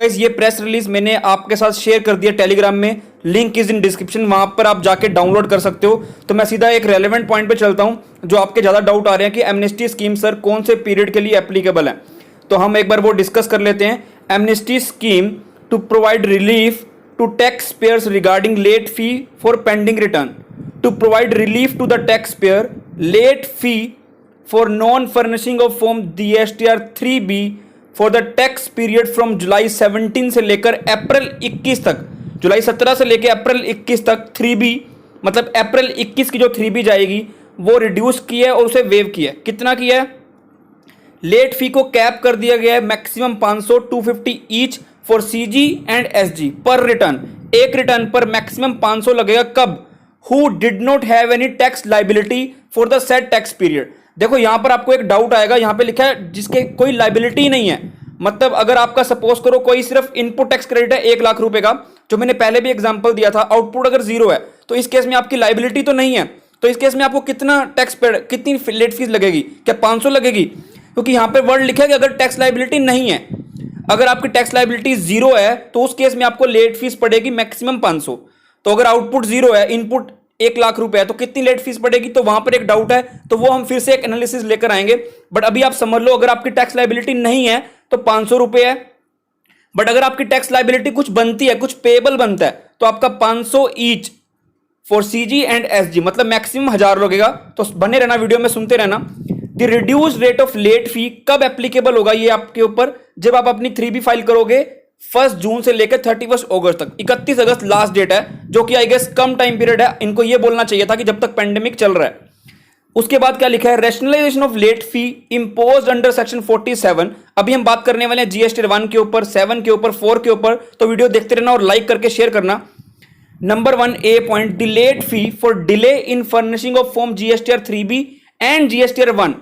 Guys ये press release मैंने आपके साथ शेयर कर दिया टेलीग्राम में, लिंक इज इन डिस्क्रिप्शन, वहां पर आप जाके डाउनलोड कर सकते हो। तो मैं सीधा एक रेलेवेंट पॉइंट पे चलता हूं जो आपके ज़्यादा डाउट आ रहे हैं कि एमनेस्टी स्कीम सर कौन से पीरियड के लिए एप्लीकेबल है। तो हम एक बार वो डिस्कस कर लेते हैं। Amnesty scheme to provide relief to tax payers regarding late fee for pending return, to provide relief to the tax payer late fee for non furnishing of form DSTR 3B for the tax period from July 17 से लेकर अप्रैल 21 तक, जुलाई 17 से लेकर अप्रैल 21 तक 3B, मतलब अप्रैल 21 की जो 3B जाएगी वो रिड्यूस किया है और उसे वेव किया है। कितना किया है? लेट फी को कैप कर दिया गया है maximum 500 250 each for CG and SG पर रिटर्न। एक रिटर्न पर मैक्सिमम 500 लगेगा। कब? Who did not have any tax liability for the set tax period. देखो यहां पर आपको एक डाउट आएगा, यहां पे लिखा है जिसके कोई लाइबिलिटी नहीं है। मतलब अगर आपका सपोज करो कोई सिर्फ इनपुट टैक्स क्रेडिट है 1 लाख रुपए का, जो मैंने पहले भी एग्जांपल दिया था, आउटपुट अगर 0 है तो इस केस में आपकी लाइबिलिटी तो नहीं है। तो इस केस में आपको कितना टैक्स पेड, कितनी लेट फीस लगेगी? क्या 500 लगेगी? क्योंकि यहां पर वर्ड लिखा है कि अगर टैक्स लाइबिलिटी नहीं है, अगर आपकी टैक्स लाइबिलिटी 0 है तो उस केस में आपको लेट फीस पड़ेगी मैक्सिमम 500। तो अगर आउटपुट 0 है, इनपुट 1 लाख रुपए है, तो कितनी लेट फीस पड़ेगी? तो वहां पर एक डाउट है, तो वो हम फिर से एक एनालिसिस लेकर आएंगे। बट अभी आप समझ लो अगर आपकी टैक्स लाइबिलिटी नहीं है तो 500 रुपए है। बट अगर आपकी टैक्स लाइबिलिटी कुछ बनती है, कुछ पेबल बनता है, तो आपका 500 each for CG and SG, मतलब मैक्सिमम 1000 लगेगा। तो बने रहना, वीडियो में सुनते रहना। The reduce rate of late fee कब एप्लीकेबल होगा ये आपके ऊपर? जब आप अपनी 3B फाइल करोगे 1 जून से लेकर 31 अगस्त तक। 31 अगस्त लास्ट डेट है, जो कि आई गेस कम टाइम पीरियड है। इनको ये बोलना चाहिए था कि जब तक पेंडेमिक चल रहा है। उसके बाद क्या लिखा है? Rationalisation of late fee imposed under section 47। अभी हम बात करने वाले हैं GST 1 के ऊपर, 7 के ऊपर, 4 के ऊपर। तो वीडियो देखते रहना और लाइक करके शेयर करना। Number 1 A point, the late fee for delay in furnishing of form GSTR 3B and GSTR 1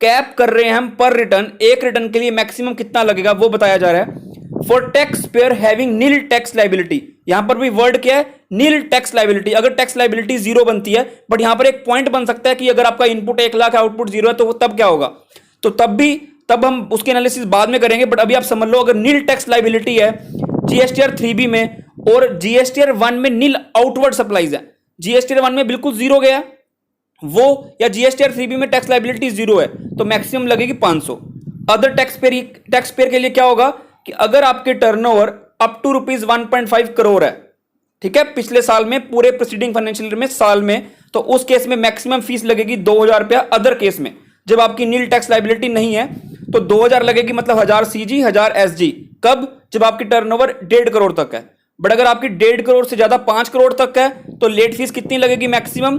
cap कर रहे हैं हम पर रिटर्न। एक रिटर्न के लिए मैक्सिमम कितना लगेगा वो बताया जा रहा है। For tax payer having nil tax liability, यहां पर भी वर्ड क्या है? Nil tax liability. अगर टैक्स लाइबिलिटी 0 बनती है, बट यहां पर एक पॉइंट बन सकता है कि अगर आपका इनपुट 1 लाख है, आउटपुट 0 है, तो तब क्या होगा? तो तब हम उसके एनालिसिस बाद में करेंगे। बट अभी आप समझ लो अगर नील टैक्स लाइबिलिटी है GSTR 3B में और GSTR 1 में नील आउटवर्ड सप्लाईज है, GSTR 1 में बिल्कुल 0 गया वो, या GSTR 3B में टैक्स लाइबिलिटी 0 है, तो मैक्सिमम लगेगी 500। अदर टैक्स पेयर के लिए क्या होगा कि अगर आपके टर्नओवर अप टू ₹1.5 करोड़ है, ठीक है, पिछले साल में, पूरे प्रीसीडिंग फाइनेंशियल ईयर में, साल में, तो उस केस में मैक्सिमम फीस लगेगी 2000 रुपया। अदर केस में जब आपकी नील टैक्स लाइबिलिटी नहीं है तो 2000 लगेगी, मतलब 1000 CG 1000 SG। कब? जब आपकी टर्नओवर 1.5 करोड़ तक है। बट अगर आपकी 1.5 करोड़ से ज्यादा 5 करोड़ तक है तो लेट फीस कितनी लगेगी? मैक्सिमम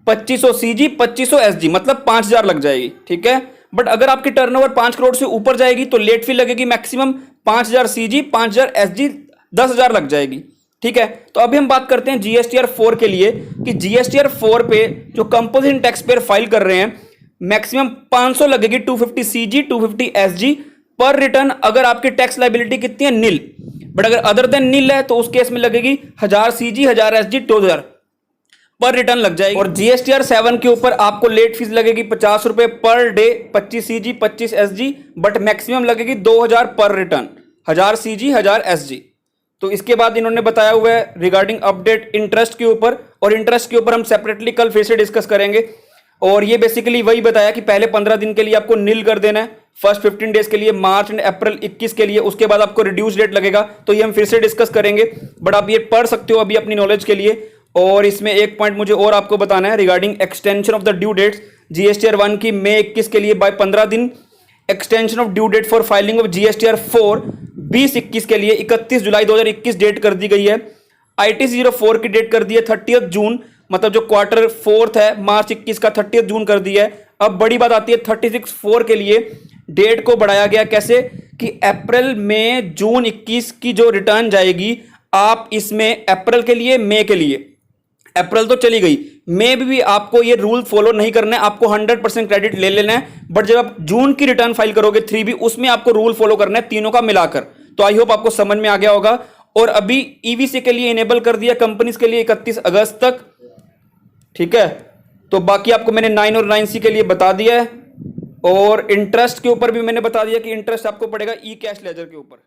2500 CG 2500 SG, मतलब 5000 लग जाएगी, ठीक है। बट अगर आपकी टर्नओवर 5 करोड़ से ऊपर जाएगी तो लेट फी लगेगी मैक्सिमम 5000 CG 5000 SG 10000 लग जाएगी, ठीक है। तो अभी हम बात करते हैं GSTR 4 के लिए कि GSTR 4 पे जो कंपोजिट टैक्स पेयर फाइल कर रहे हैं मैक्सिमम 500 लगेगी, 250 CG 250 SG पर रिटर्न। अगर आपकी टैक्स लाइबिलिटी कितनी है? नील। बट अगर अदर देन नील है तो उस केस में लगेगी 1000 CG 1000 SG 2000 पर रिटर्न लग जाएगी। और GSTR 7 के ऊपर आपको लेट फीस लगेगी 50 रुपए per day, 25 CG 25 SG, but maximum लगेगी 2000 पर रिटर्न, 1000 CG 1000 SG। तो इसके बाद इन्होंने बताया हुआ है रिगार्डिंग अपडेट इंटरेस्ट के ऊपर, और इंटरेस्ट के ऊपर हम सेपरेटली कल फिर से डिस्कस करेंगे। और ये बेसिकली वही बताया कि पहले 15 दिन के लिए आपको नील कर देना है, फर्स्ट 15 डेज के लिए, मार्च एंड अप्रैल 21 के लिए, उसके बाद आपको रिड्यूस रेट लगेगा। तो ये हम फिर से डिस्कस करेंगे, बट आप ये पढ़ सकते हो अभी अपनी नॉलेज के लिए। और इसमें एक पॉइंट मुझे और आपको बताना है regarding extension of the due dates. GSTR 1 की मई 21 के लिए बाय 15 दिन, extension of due date for filing of GSTR 4 20-21 के लिए 31 जुलाई 2021 डेट कर दी गई है। ITC 04 की डेट कर दी है 30 जून, मतलब जो क्वार्टर 4 है मार्च 21 का 30 जून कर दी है। अब बड़ी बात आती है 36/4 के लिए डेट को बढ़ाया गया। कैसे? कि अप्रैल में जून 21 की जो रिटर्न जाएगी, आप इसमें अप्रैल के लिए, मई के लिए, अप्रैल तो चली गई, मई भी आपको ये रूल फॉलो नहीं करना है, आपको 100% क्रेडिट ले लेना है। बट जब आप जून की रिटर्न फाइल करोगे 3B, उसमें आपको रूल फॉलो करना है, तीनों का मिलाकर। तो आई होप आपको समझ में आ गया होगा। और अभी EVC के लिए इनेबल कर दिया कंपनीज के लिए 31 अगस्त तक, ठीक है। तो बाकी आपको मैंने 9 और 9C के लिए बता दिया है। और इंटरेस्ट के ऊपर भी मैंने बता दिया कि इंटरेस्ट आपको पड़ेगा ई कैश लेजर के ऊपर।